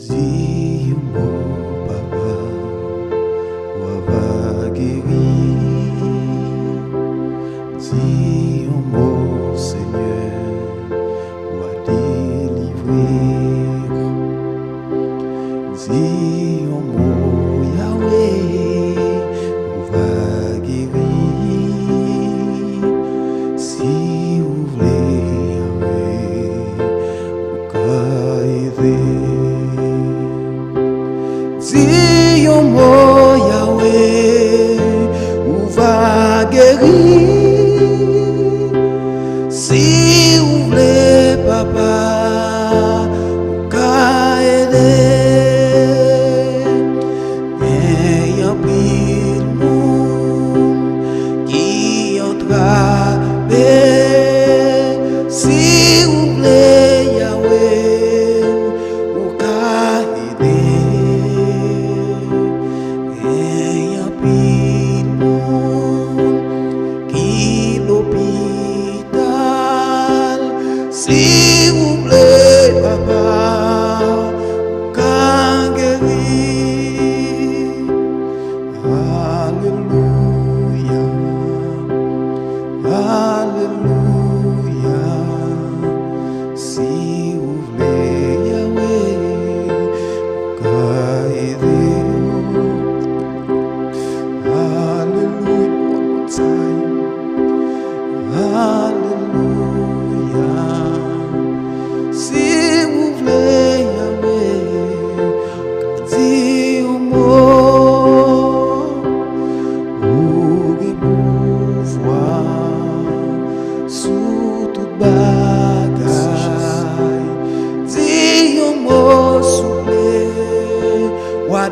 Dis mon papa, ou va guérir. Dis mon Seigneur, ou va délivrer. Dis mon Yahweh, ou va guérir. Si vous voulez Yahweh, ou va aider. Dis mon Yahweh, ou va guérir. Si vous voulez papa, ou va aider. Et y'a pile monde qui entrape. Si vous voulez Yahweh, ou va aider. Et y'a pile monde qui l'hôpital. Si vous voulez papa, ou va guérir. Alléluia, alléluia. Si vous voulez Yahweh, ou va aider. Hallelujah, one more time. Hallelujah. Si vous voulez Yahweh, dis au mot, ou que pouvoir sous toute bagaille. Dis au mot soufflé, ou à